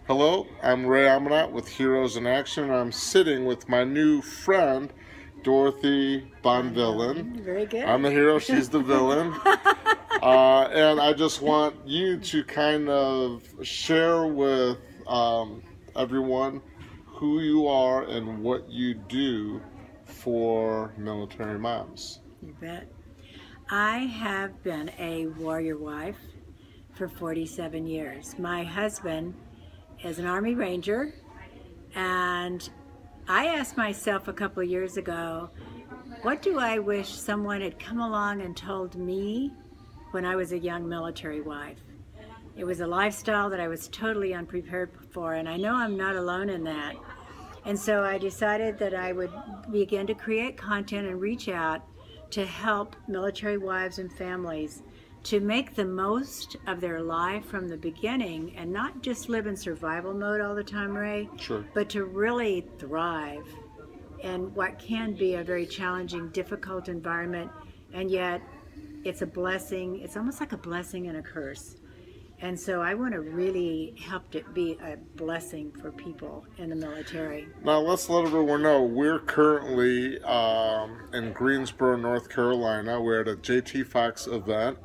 Hello, I'm Ray Amanat with Heroes in Action, and I'm sitting with my new friend, Dorothy Bonvillain. Very good. I'm the hero, she's the villain. And I just want you to kind of share with everyone who you are and what you do for military moms. You bet. I have been a warrior wife for 47 years. My husband is an Army Ranger, and I asked myself a couple of years ago, what do I wish someone had come along and told me when I was a young military wife? It was a lifestyle that I was totally unprepared for, and I know I'm not alone in that. And so I decided that I would begin to create content and reach out to help military wives and families to make the most of their life from the beginning and not just live in survival mode all the time, Ray, Sure. but to really thrive in what can be a very challenging, difficult environment. And yet it's a blessing. It's almost like a blessing and a curse. And so I want to really help it be a blessing for people in the military. Now let's let everyone know we're currently in Greensboro, North Carolina. We're at a JT Fox event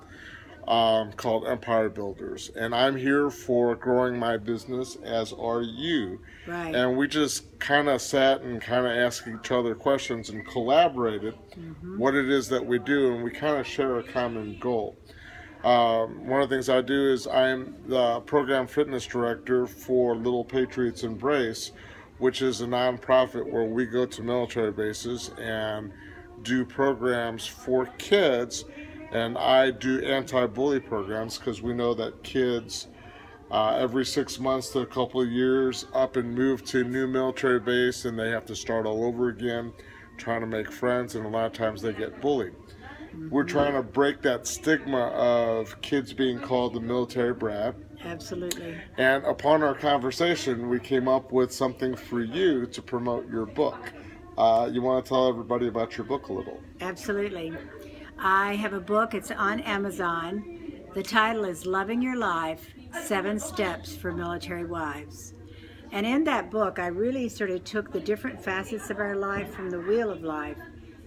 called Empire Builders, and I'm here for growing my business, as are you. Right. And we just kind of sat and kind of asked each other questions and collaborated what it is that we do, and we kind of share a common goal. One of the things I do is I'm the program fitness director for Little Patriots Embrace, which is a nonprofit where we go to military bases and do programs for kids. And I do anti-bully programs because we know that kids every 6 months to a couple of years up and move to a new military base, and they have to start all over again trying to make friends, and a lot of times they get bullied. We're trying to break that stigma of kids being called the military brat. Absolutely. And upon our conversation, we came up with something for you to promote your book. You want to tell everybody about your book a little? Absolutely. I have a book. It's on Amazon. The title is Loving Your Life, 7 Steps for Military Wives. And in that book, I really sort of took the different facets of our life from the wheel of life,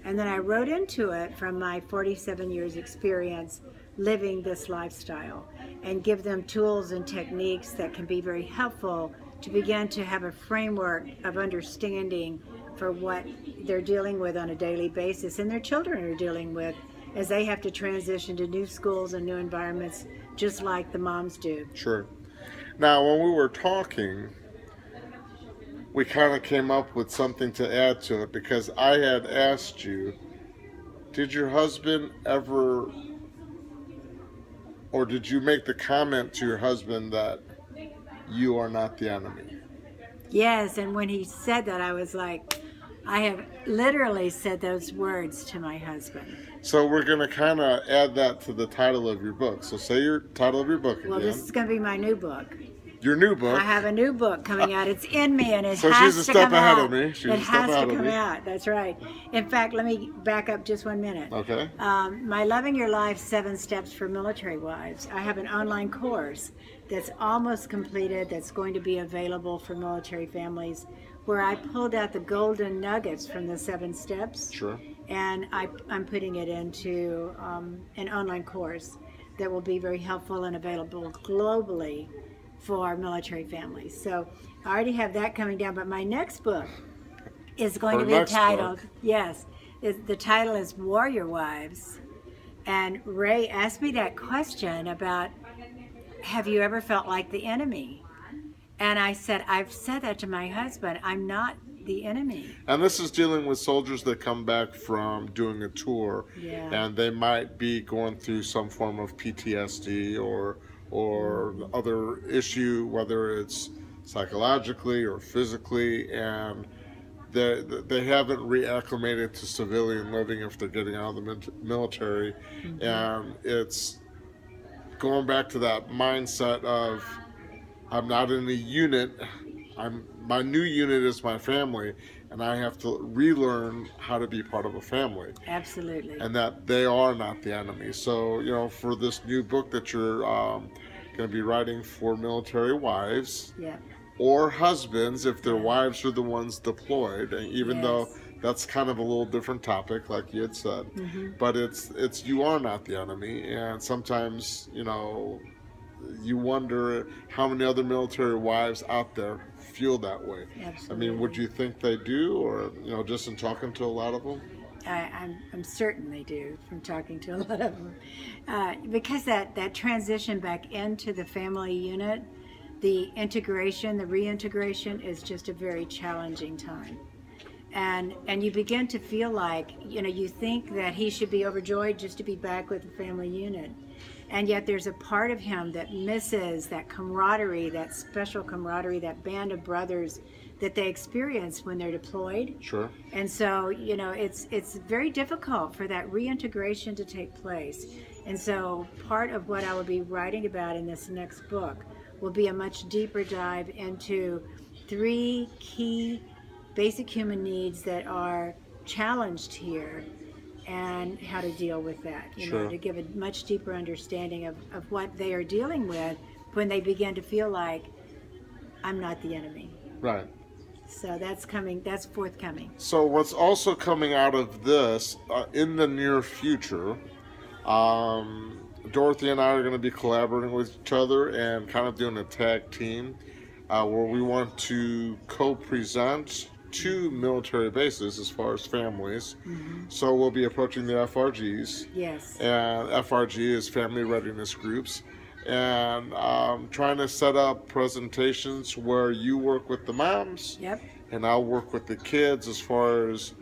and then I wrote into it from my 47 years experience living this lifestyle, and give them tools and techniques that can be very helpful to begin to have a framework of understanding for what they're dealing with on a daily basis and their children are dealing with as they have to transition to new schools and new environments, just like the moms do. Sure. Now, when we were talking, we kind of came up with something to add to it, because I had asked you, did your husband ever, or did you make the comment to your husband that you are not the enemy? Yes, and when he said that, I was like, I have literally said those words to my husband. So we're going to kind of add that to the title of your book. So say your title of your book again. Well, this is going to be my new book. Your new book. I have a new book coming out. It's in me, and it So has she's a to step come ahead out. of me. She's It a step has ahead to of come me. out. That's right. In fact, let me back up just 1 minute. Okay. My Loving Your Life 7 Steps for Military Wives. I have an online course that's almost completed, that's going to be available for military families, where I pulled out the golden nuggets from the 7 steps. Sure. And I'm putting it into an online course that will be very helpful and available globally for military families. So I already have that coming down, but my next book is going to be titled, the title is Warrior Wives. And Ray asked me that question about, have you ever felt like the enemy? And I said, I've said that to my husband, I'm not the enemy. And this is dealing with soldiers that come back from doing a tour, and they might be going through some form of PTSD or other issue, whether it's psychologically or physically, and they haven't reacclimated to civilian living if they're getting out of the military. And it's going back to that mindset of, I'm not in a unit, my new unit is my family, and I have to relearn how to be part of a family. Absolutely. And that they are not the enemy. So, for this new book that you're going to be writing for military wives, or husbands if their Yeah. wives are the ones deployed, and even though Yes. that's kind of a little different topic, like you had said. Hmm. But it's you are not the enemy, and sometimes you wonder how many other military wives out there feel that way. I mean, would Absolutely. you think they do, or just in talking to a lot of them? I'm certain they do from talking to a lot of them. Because that transition back into the family unit, the integration, the reintegration is just a very challenging time. And you begin to feel like, you think that he should be overjoyed just to be back with the family unit. And yet there's a part of him that misses that camaraderie, that special camaraderie, that band of brothers that they experience when they're deployed. Sure. And so, it's very difficult for that reintegration to take place. And so part of what I will be writing about in this next book will be a much deeper dive into three key basic human needs that are challenged here and how to deal with that, Sure. to give a much deeper understanding of what they are dealing with when they begin to feel like I'm not the enemy. Right. So that's forthcoming. So what's also coming out of this in the near future, Dorothy and I are going to be collaborating with each other and kind of doing a tag team where we want to co-present two military bases as far as families. Hmm. So we'll be approaching the FRGs, Yes. and FRG is Family Readiness Groups, and trying to set up presentations where you work with the moms Yep. and I'll work with the kids as far as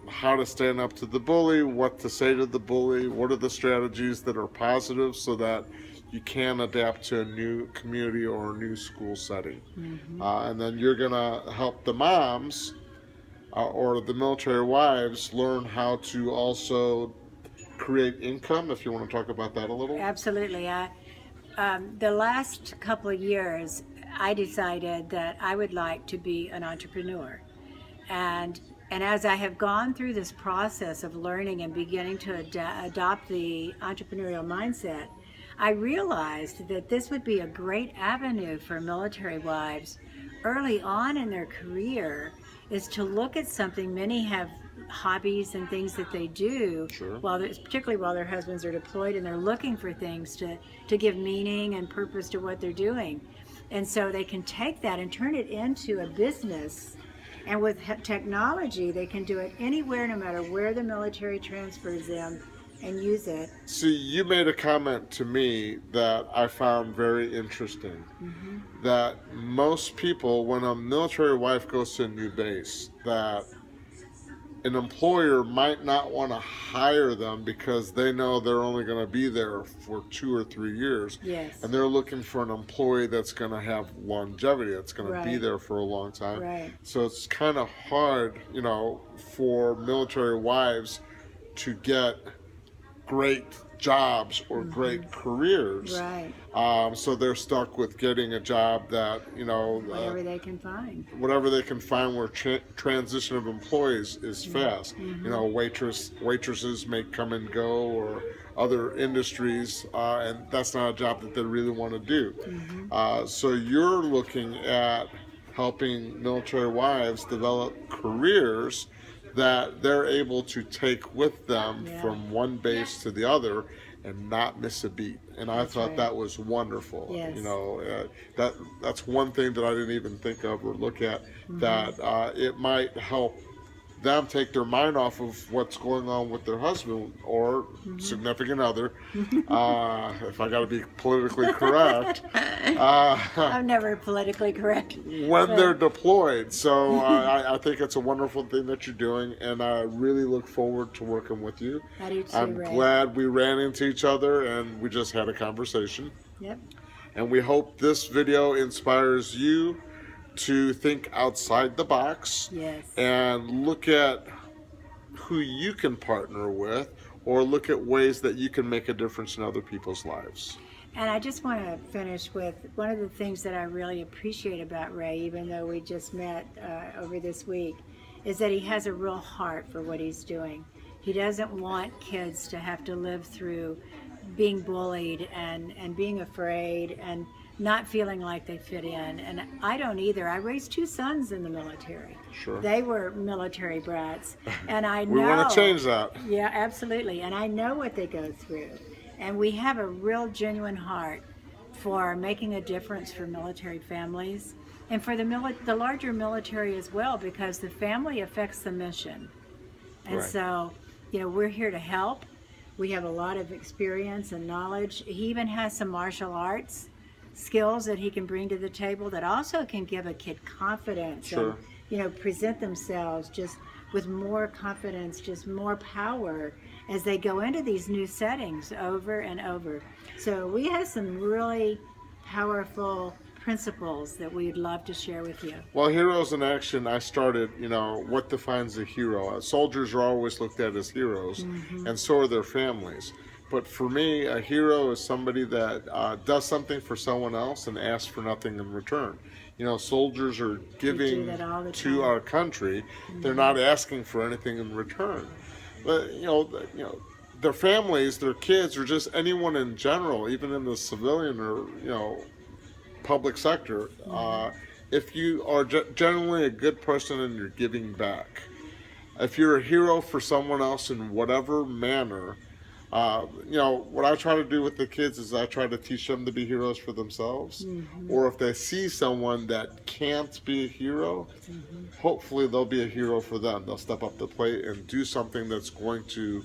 how to stand up to the bully, what to say to the bully, what are the strategies that are positive so that you can adapt to a new community or a new school setting. Hmm. And then you're going to help the moms or the military wives learn how to also create income, if you want to talk about that a little. Absolutely. The last couple of years, I decided that I would like to be an entrepreneur. And as I have gone through this process of learning and beginning to adopt the entrepreneurial mindset, I realized that this would be a great avenue for military wives early on in their career, is to look at something. Many have hobbies and things that they do Sure. particularly while their husbands are deployed, and they're looking for things to give meaning and purpose to what they're doing. And so they can take that and turn it into a business. And with technology, they can do it anywhere, no matter where the military transfers them, and use it. See, you made a comment to me that I found very interesting. Hmm. That most people, when a military wife goes to a new base, that an employer might not want to hire them because they know they're only going to be there for 2 or 3 years. Yes. And they're looking for an employee that's going to have longevity, that's going to be Right. there for a long time. Right. So it's kind of hard, for military wives to get great jobs or great careers. Right. So they're stuck with getting a job that, Whatever they can find. whatever they can find where transition of employees is fast. Waitresses may come and go, or other industries, and that's not a job that they really want to do. So you're looking at helping military wives develop careers that they're able to take with them Yeah. from one base to the other and not miss a beat. And I thought right. that was wonderful. Yes. That's one thing that I didn't even think of or look at, that it might help them take their mind off of what's going on with their husband or significant other. If I got to be politically correct, I'm never politically correct. when they're deployed. So I think it's a wonderful thing that you're doing, and I really look forward to working with you. I do too, I'm Ray. glad we ran into each other and we just had a conversation. Yep. And we hope this video inspires you to think outside the box Yes. and look at who you can partner with, or look at ways that you can make a difference in other people's lives. And I just want to finish with one of the things that I really appreciate about Ray, even though we just met over this week, is that he has a real heart for what he's doing. He doesn't want kids to have to live through being bullied and being afraid and not feeling like they fit in. And I don't either. I raised 2 sons in the military. Sure. They were military brats. And I know. We want to change that. Yeah, absolutely. And I know what they go through. And we have a real genuine heart for making a difference for military families and for the larger military as well, because the family affects the mission. And Right. so, we're here to help. We have a lot of experience and knowledge. He even has some martial arts skills that he can bring to the table that also can give a kid confidence. Sure. And, present themselves just with more confidence, just more power as they go into these new settings over and over. So we have some really powerful principles that we'd love to share with you. Well, Heroes in Action, I started, what defines a hero? Soldiers are always looked at as heroes, and so are their families. But for me, a hero is somebody that does something for someone else and asks for nothing in return. Soldiers are giving that all the to time. our country. They're not asking for anything in return. But, their families, their kids, or just anyone in general, even in the civilian or, public sector, if you are generally a good person and you're giving back, if you're a hero for someone else in whatever manner, what I try to do with the kids is I try to teach them to be heroes for themselves. Or if they see someone that can't be a hero, hopefully they'll be a hero for them. They'll step up to the plate and do something that's going to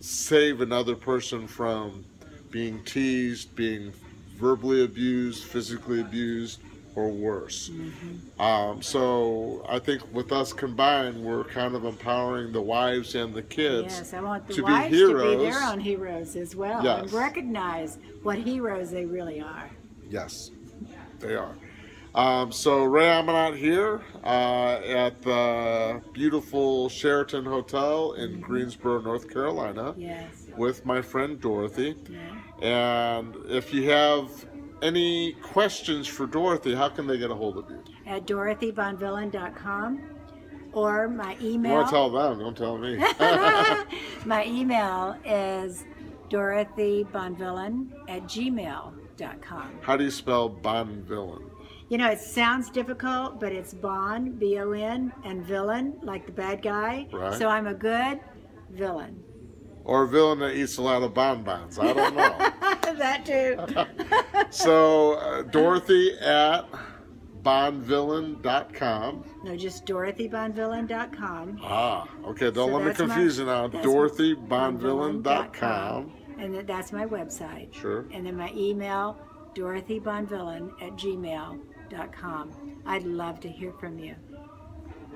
save another person from being teased, being verbally abused, physically abused, or worse. So I think with us combined, we're kind of empowering the wives and the kids. Yes, I want the to wives be heroes. to be their own heroes as well, Yes. and recognize what heroes they really are. Yes, they are. So Ray Amanat here at the beautiful Sheraton Hotel in Greensboro, North Carolina, Yes. with my friend Dorothy. Yeah. And if you have any questions for Dorothy, how can they get a hold of you? At DorothyBonvillain.com, or my You email. want to tell them, don't tell me. My email is DorothyBonvillain@gmail.com. How do you spell Bonvillain? It sounds difficult, but it's Bon, B-O-N, and villain, like the bad guy. Right. So I'm a good villain. Or a villain that eats a lot of bonbons. I don't know. That too. So Dorothy at Bonvillain.com. No, just DorothyBonvillain.com. Okay. Don't So let me that's my- confuse you now. that's DorothyBonvillain.com. And that's my website. Sure. And then my email, DorothyBonvillain@gmail.com. I'd love to hear from you.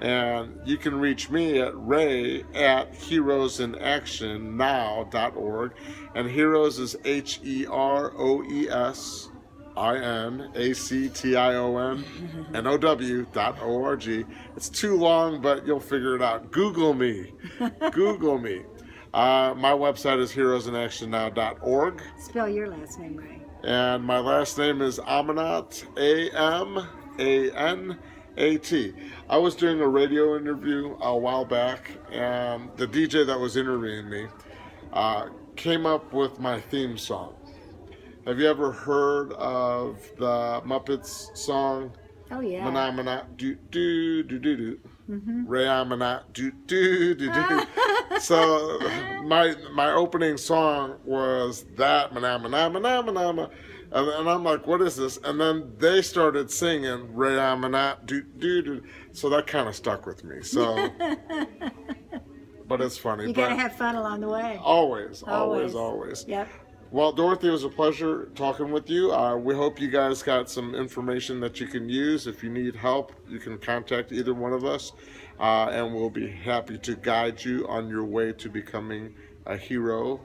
And you can reach me at Ray at heroesinactionnow.org. And heroes is HeroesInActionNOW.org. It's too long, but you'll figure it out. Google me. Google me. My website is heroesinactionnow.org. Spell your last name right. And my last name is Amanat, Amanat. I was doing a radio interview a while back, and the DJ that was interviewing me came up with my theme song. Have you ever heard of the Muppets song? Oh, yeah. Mana do do do do do. Ray Amanat do do do do. So my opening song was that mana. And I'm like, what is this? And then they started singing Ray Amanat do do do. So that kind of stuck with me. So, but it's funny. You got to have fun along the way. Always. Yep. Well, Dorothy, it was a pleasure talking with you. We hope you guys got some information that you can use. If you need help, you can contact either one of us, and we'll be happy to guide you on your way to becoming a hero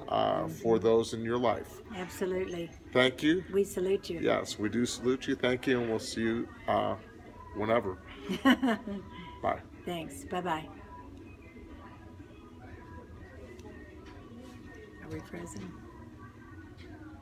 for those in your life. Absolutely. Thank you. We salute you. Yes, we do salute you. Thank you, and we'll see you whenever. Bye. Thanks. Bye-bye. Are we frozen?